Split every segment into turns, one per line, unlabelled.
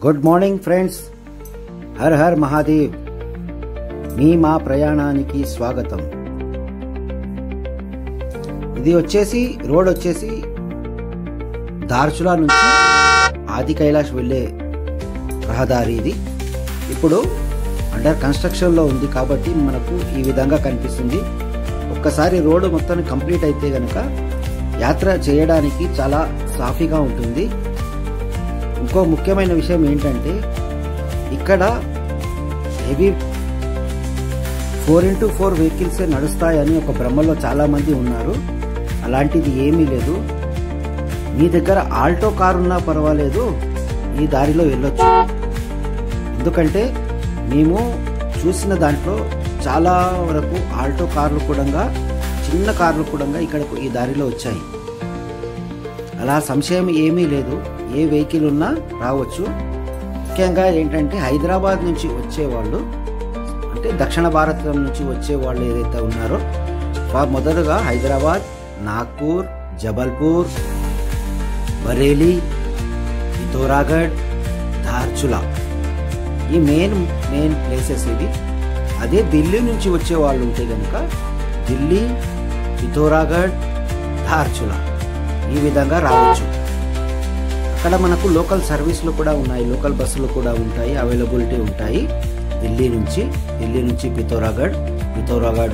Good morning friends, Har Har Mahadev. మీ మా ప్రయాణానికి స్వాగతం. ఇది వచ్చేసి రోడ్ వచ్చేసి ధార్చులా నుంచి ఆది కైలాష్ వెళ్ళే రహదారి. ఇది ఇప్పుడు అండర్ కన్స్ట్రక్షన్ లో ఉంది కాబట్టి మనకు ఈ విధంగా కనిపిస్తుంది. ఒక్కసారి రోడ్డు మొత్తం కంప్లీట్ అయితే గనక యాత్ర చేయడానికి చాలా సాఫీగా ఉంటుంది. ఇంకో ముఖ్యమైన విషయం ఏంటంటే ఇక్కడ హెవీ 4x4 వెహికల్సే నడుస్తాయని ఒక భ్రమలో చాలా మంది ఉన్నారు. అలాంటిది ఏమీ లేదు. మీ దగ్గర ఆల్టో కారు ఉన్నా పర్వాలేదు, ఈ దారిలో వెళ్ళొచ్చు. ఎందుకంటే మేము చూసిన దాంట్లో చాలా వరకు ఆల్టో కార్లు కూడా, చిన్న కార్లు కూడా ఇక్కడ ఈ దారిలో వచ్చాయి. అలా సంశయం ఏమీ లేదు, ఏ వెహికల్ ఉన్నా రావచ్చు. ముఖ్యంగా ఏంటంటే హైదరాబాద్ నుంచి వచ్చేవాళ్ళు, అంటే దక్షిణ భారతం నుంచి వచ్చేవాళ్ళు ఏదైతే ఉన్నారో మొదటగా హైదరాబాద్, నాగ్పూర్, జబల్పూర్, బరేలీ, పిథోరాగఢ్, ధార్చులా ఈ మెయిన్ ప్లేసెస్ ఇవి. అదే ఢిల్లీ నుంచి వచ్చే వాళ్ళు ఉంటే కనుక ఢిల్లీ, పిథోరాగఢ్, ధార్చులా ఈ విధంగా రావచ్చు. అక్కడ మనకు లోకల్ సర్వీసులు కూడా ఉన్నాయి, లోకల్ బస్సులు కూడా ఉంటాయి, అవైలబిలిటీ ఉంటాయి. ఢిల్లీ నుంచి పిథోరాగఢ్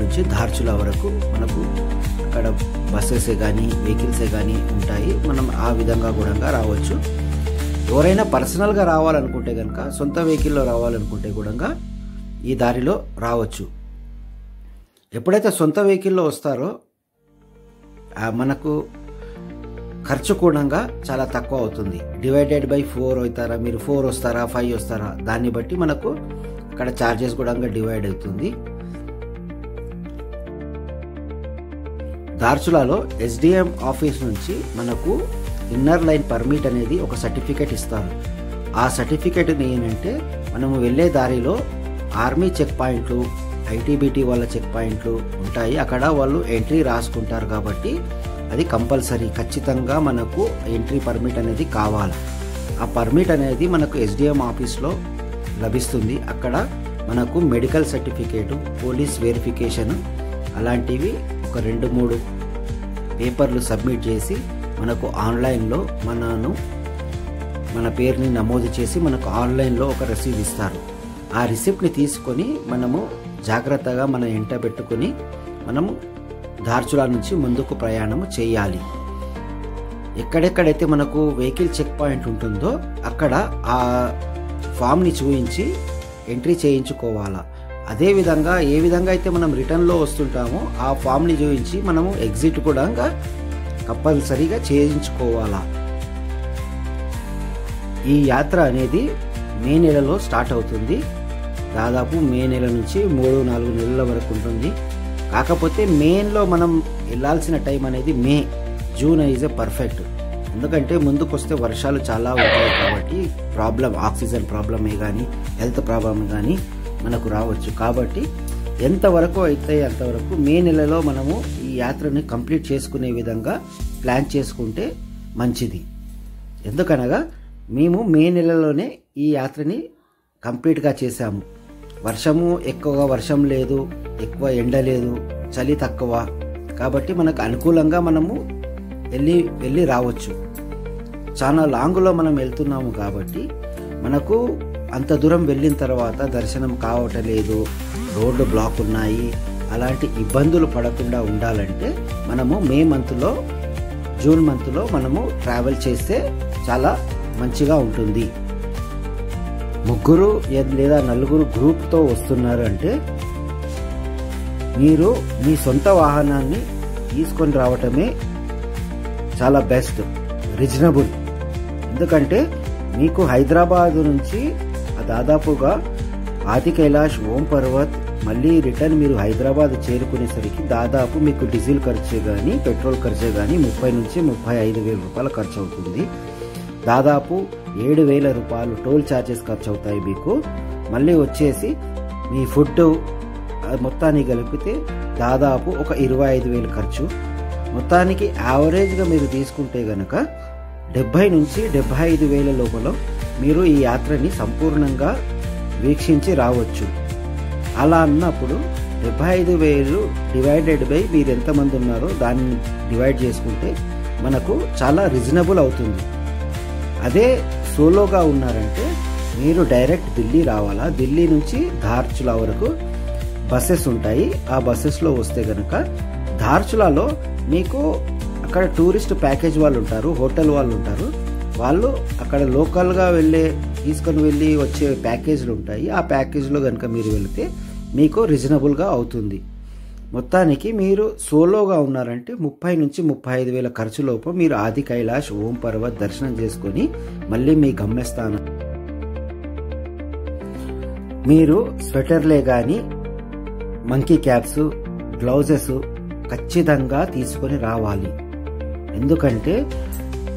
నుంచి ధార్చులా వరకు మనకు అక్కడ బస్సెసే కానీ వెహికల్సే కానీ ఉంటాయి. మనం ఆ విధంగా కూడా రావచ్చు. ఎవరైనా పర్సనల్గా రావాలనుకుంటే కనుక, సొంత వెహికల్లో రావాలనుకుంటే కూడా ఈ దారిలో రావచ్చు. ఎప్పుడైతే సొంత వెహికల్లో వస్తారో మనకు ఖర్చు కూడా చాలా తక్కువ అవుతుంది. డివైడెడ్ బై 4 అవుతారా, మీరు 4 వస్తారా 5 వస్తారా, దాన్ని బట్టి మనకు అక్కడ ఛార్జెస్ కూడా డివైడ్ అవుతుంది. ధార్చులాలో SDM ఆఫీస్ నుంచి మనకు ఇన్నర్ లైన్ పర్మిట్ అనేది ఒక సర్టిఫికేట్ ఇస్తారు. ఆ సర్టిఫికేట్ ఏంటంటే మనము వెళ్ళే దారిలో ఆర్మీ చెక్ పాయింట్లు, ITBT వాళ్ళ చెక్ పాయింట్లు ఉంటాయి. అక్కడ వాళ్ళు ఎంట్రీ రాసుకుంటారు కాబట్టి అది కంపల్సరీ, ఖచ్చితంగా మనకు ఎంట్రీ పర్మిట్ అనేది కావాలి. ఆ పర్మిట్ అనేది మనకు SDM ఆఫీస్లో లభిస్తుంది. అక్కడ మనకు మెడికల్ సర్టిఫికేటు, పోలీస్ వెరిఫికేషన్ అలాంటివి ఒక 2-3 పేపర్లు సబ్మిట్ చేసి మనకు ఆన్లైన్లో మన పేరుని నమోదు చేసి మనకు ఆన్లైన్లో ఒక రసీదు ఇస్తారు. ఆ రిసిప్ట్ని తీసుకొని మనము జాగ్రత్తగా మన ఎంట పెట్టుకొని మనము ధార్చులా నుంచి ముందుకు ప్రయాణం చేయాలి. ఎక్కడెక్కడైతే మనకు వెహికల్ చెక్ పాయింట్ ఉంటుందో అక్కడ ఆ ఫామ్ని చూపించి ఎంట్రీ చేయించుకోవాలా. అదేవిధంగా ఏ విధంగా అయితే మనం రిటర్న్లో వస్తుంటామో ఆ ఫామ్ని చూపించి మనము ఎగ్జిట్ కూడా కంపల్సరీగా చేయించుకోవాలా. ఈ యాత్ర అనేది మే నెలలో స్టార్ట్ అవుతుంది. దాదాపు మే నెల నుంచి 3-4 నెలల వరకు ఉంటుంది. కాకపోతే మెయిన్లో మనం వెళ్ళాల్సిన టైం అనేది జూన్ ఈజ్ పర్ఫెక్ట్. ఎందుకంటే ముందుకు వస్తే వర్షాలు చాలా ఉంటాయి కాబట్టి ఆక్సిజన్ ప్రాబ్లమే కానీ హెల్త్ ప్రాబ్లమే కానీ మనకు రావచ్చు. కాబట్టి ఎంతవరకు అయితే అంతవరకు మే నెలలో మనము ఈ యాత్రని కంప్లీట్ చేసుకునే విధంగా ప్లాన్ చేసుకుంటే మంచిది. ఎందుకనగా మేము మే నెలలోనే ఈ యాత్రని కంప్లీట్గా చేశాము. ఎక్కువగా వర్షం లేదు, ఎక్కువ ఎండ లేదు, చలి తక్కువ, కాబట్టి మనకు అనుకూలంగా మనము వెళ్ళి రావచ్చు. చాలా లాంగ్లో మనం వెళ్తున్నాము కాబట్టి మనకు అంత దూరం వెళ్ళిన తర్వాత దర్శనం కావటం లేదు, రోడ్డు బ్లాక్ ఉన్నాయి, అలాంటి ఇబ్బందులు పడకుండా ఉండాలంటే మనము జూన్ మంత్లో మనము ట్రావెల్ చేస్తే చాలా మంచిగా ఉంటుంది. 3 లేదా 4 గ్రూప్తో వస్తున్నారు అంటే మీరు మీ సొంత వాహనాన్ని తీసుకొని రావటమే చాలా బెస్ట్, రీజనబుల్. ఎందుకంటే మీకు హైదరాబాద్ నుంచి దాదాపుగా ఆది కైలాష్, ఓం పర్వత్, మళ్ళీ రిటర్న్ మీరు హైదరాబాద్ చేరుకునేసరికి దాదాపు మీకు డీజిల్ ఖర్చే కానీ పెట్రోల్ ఖర్చే కానీ 30,000 నుంచి 35,000 రూపాయల ఖర్చు అవుతుంది. దాదాపు 7,000 రూపాయలు టోల్ ఛార్జెస్ ఖర్చు అవుతాయి మీకు. మళ్ళీ వచ్చేసి మీ ఫుడ్ మొత్తాన్ని కలిపితే దాదాపు ఒక 25,000 ఖర్చు. మొత్తానికి యావరేజ్గా మీరు తీసుకుంటే గనక 70 నుంచి 75,000 లోపల మీరు ఈ యాత్రని సంపూర్ణంగా వీక్షించి రావచ్చు. అలా అన్నప్పుడు 75,000 డివైడెడ్ బై మీరు ఎంతమంది ఉన్నారో దాన్ని డివైడ్ చేసుకుంటే మనకు చాలా రీజనబుల్ అవుతుంది. అదే సోలోగా ఉన్నారంటే మీరు డైరెక్ట్ ఢిల్లీ రావాలా. ఢిల్లీ నుంచి ధార్చులా వరకు బస్సెస్ ఉంటాయి. ఆ బస్సెస్లో వస్తే కనుక ధార్చులాలో మీకు అక్కడ టూరిస్ట్ ప్యాకేజ్ వాళ్ళు ఉంటారు, హోటల్ వాళ్ళు ఉంటారు. వాళ్ళు అక్కడ లోకల్గా తీసుకొని వెళ్ళి వచ్చే ప్యాకేజీలు ఉంటాయి. ఆ ప్యాకేజ్లో కనుక మీరు వెళితే మీకు రీజనబుల్గా అవుతుంది. మొత్తానికి మీరు సోలోగా ఉన్నారంటే 30,000 నుంచి 35,000 ఖర్చులోపు మీరు ఆది కైలాష్ ఓం పర్వత్ దర్శనం చేసుకొని మళ్ళీ మీ గమ్యస్థానం. మీరు స్వెటర్లే కానీ మంకీ క్యాప్స్, గ్లౌజెస్ ఖచ్చితంగా తీసుకొని రావాలి. ఎందుకంటే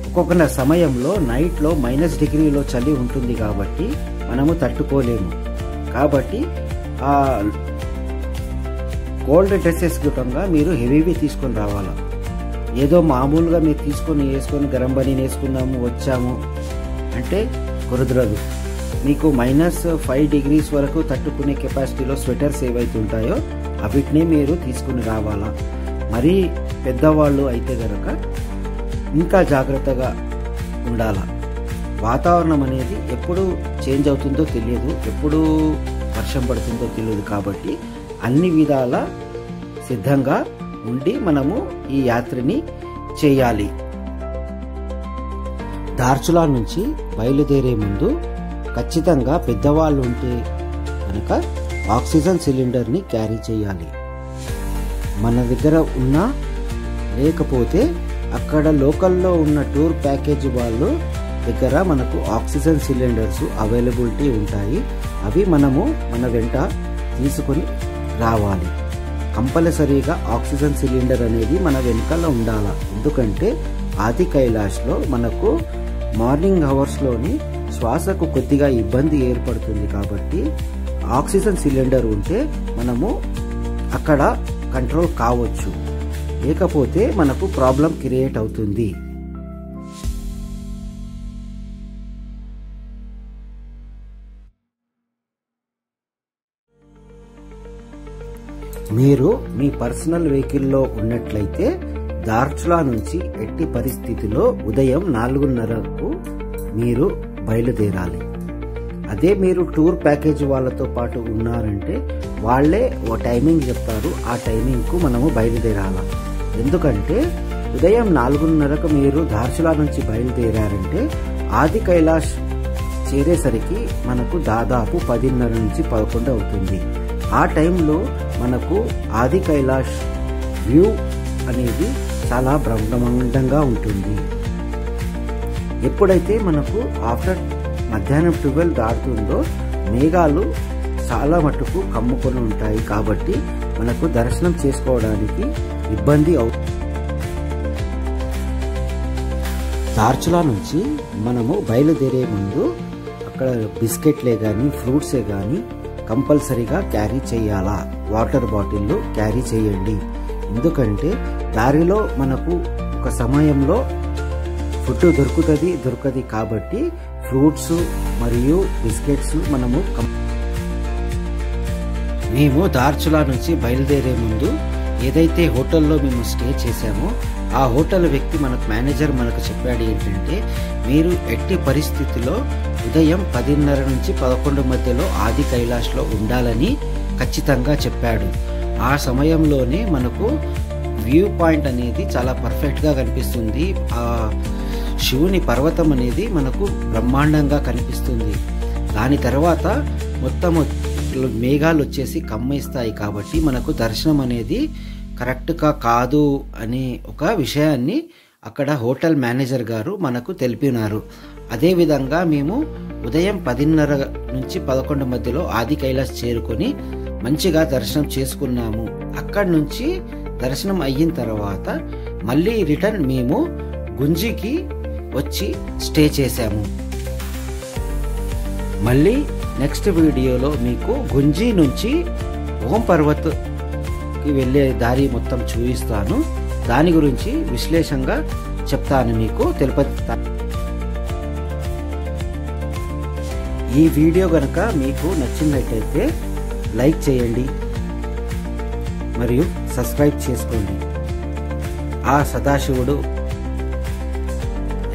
ఒక్కొక్క సమయంలో నైట్లో -డిగ్రీలో చలి ఉంటుంది కాబట్టి మనము తట్టుకోలేము. కాబట్టి ఆ కోల్డ్ డ్రెస్సెస్ గుటంగా మీరు హెవీవి తీసుకొని రావాలా. ఏదో మామూలుగా మీరు వేసుకొని గరం బనీన్ వేసుకున్నాము వచ్చాము అంటే కుదరదు. మీకు -5 డిగ్రీస్ వరకు తట్టుకునే కెపాసిటీలో స్వెటర్స్ ఏవైతే ఉంటాయో అవిటిని మీరు తీసుకుని రావాలా. మరీ పెద్దవాళ్ళు అయితే కనుక ఇంకా జాగ్రత్తగా ఉండాలా. వాతావరణం అనేది ఎప్పుడు చేంజ్ అవుతుందో తెలియదు, ఎప్పుడు వర్షం పడుతుందో తెలియదు. కాబట్టి అన్ని విధాల సిద్ధంగా ఉండి మనము ఈ యాత్రని చేయాలి. ధార్చులా నుంచి బయలుదేరే ముందు ఖచ్చితంగా పెద్దవాళ్ళు ఉంటే కనుక ఆక్సిజన్ సిలిండర్ని క్యారీ చేయాలి. మన దగ్గర ఉన్నా లేకపోతే అక్కడ లోకల్లో ఉన్న టూర్ ప్యాకేజ్ వాళ్ళు దగ్గర మనకు ఆక్సిజన్ సిలిండర్స్ అవైలబిలిటీ ఉంటాయి. అవి మనము మన వెంట తీసుకొని రావాలి. కంపల్సరీగా ఆక్సిజన్ సిలిండర్ అనేది మన వెనకాల ఉండాలి. ఎందుకంటే ఆది కైలాష్లో మనకు మార్నింగ్ అవర్స్లోని శ్వాసకు కొద్దిగా ఇబ్బంది ఏర్పడుతుంది. కాబట్టి ఆక్సిజన్ సిలిండర్ ఉంటే మనము అక్కడ కంట్రోల్ కావచ్చు, లేకపోతే మనకు ప్రాబ్లం క్రియేట్ అవుతుంది. మీరు మీ పర్సనల్ వెహికల్లో ఉన్నట్లయితే ధార్చులా నుంచి ఎట్టి పరిస్థితిలో ఉదయం 4:30కు మీరు బయలుదేరాలి. అదే మీరు టూర్ ప్యాకేజ్ వాళ్ళతో పాటు ఉన్నారంటే వాళ్ళే ఓ టైమింగ్ చెప్తారు, ఆ టైమింగ్కు మనము బయలుదేరాలి. ఎందుకంటే ఉదయం 4:30కు మీరు ధార్చులా నుంచి బయలుదేరారంటే ఆది కైలాష్ చేరేసరికి మనకు దాదాపు 10:30 నుంచి 11 అవుతుంది. ఆ టైంలో మనకు ఆది కైలాష్ వ్యూ అనేది చాలా బ్రహ్మాండంగా ఉంటుంది. ఎప్పుడైతే మనకు ఆఫ్టర్ మధ్యాహ్నం 12 దాటుతుందో మేఘాలు చాలా మటుకు కమ్ముకొని ఉంటాయి. కాబట్టి మనకు దర్శనం చేసుకోవడానికి ఇబ్బంది అవుతుంది. ధార్చులా నుంచి మనము బయలుదేరే ముందు అక్కడ బిస్కెట్లే కానీ ఫ్రూట్సే కానీ కంపల్సరీగా క్యారీ చేయాలా. వాటర్ బాటిల్ క్యారీ చేయండి. ఎందుకంటే దారిలో మనకు ఒక సమయంలో ఫుడ్ దొరకది కాబట్టి ఫ్రూట్స్ మరియు బిస్కెట్స్ మనము మేము ధార్చులా నుంచి బయలుదేరే ముందు ఏదైతే హోటల్లో మేము స్టే చేశామో ఆ హోటల్ వ్యక్తి మేనేజర్ మనకు చెప్పాడు ఏంటంటే మీరు ఎట్టి పరిస్థితిలో ఉదయం 10:30 నుంచి 11 మధ్యలో ఆది కైలాష్లో ఉండాలని ఖచ్చితంగా చెప్పాడు. ఆ సమయంలోనే మనకు వ్యూ పాయింట్ అనేది చాలా పర్ఫెక్ట్గా కనిపిస్తుంది. ఆ శివుని పర్వతం అనేది మనకు బ్రహ్మాండంగా కనిపిస్తుంది. దాని తర్వాత మొత్తం మేఘాలు వచ్చేసి కమ్మేస్తాయి. కాబట్టి మనకు దర్శనం అనేది కరెక్ట్గా కాదు అనే ఒక విషయాన్ని అక్కడ హోటల్ మేనేజర్ గారు మనకు తెలిపినారు. అదేవిధంగా మేము ఉదయం 10:30 నుంచి 11 మధ్యలో ఆది కైలాష్ చేరుకొని మంచిగా దర్శనం చేసుకున్నాము. అక్కడి నుంచి దర్శనం అయిన తర్వాత మళ్ళీ రిటర్న్ మేము గుంజికి వచ్చి స్టే చేశాము. మళ్ళీ నెక్స్ట్ వీడియోలో మీకు గుంజి నుంచి ఓం పర్వత్కి వెళ్ళే దారి మొత్తం చూపిస్తాను. దాని గురించి విశ్లేషంగా చెప్తాను, మీకు తెలుపుతాను. ఈ వీడియో గనక మీకు నచ్చినట్లయితే లైక్ చేయండి మరియు సబ్స్క్రైబ్ చేసుకోండి. ఆ సదాశివుడు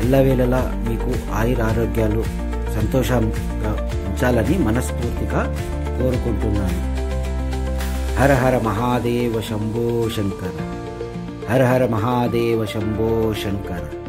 ఎల్లవేళలా మీకు ఆయురారోగ్యాలు సంతోషంగా ఉంచాలని మనస్ఫూర్తిగా కోరుకుంటున్నాను. హర హర మహాదేవ శంభో శంకర. హర హర మహాదేవ శంభో శంకర.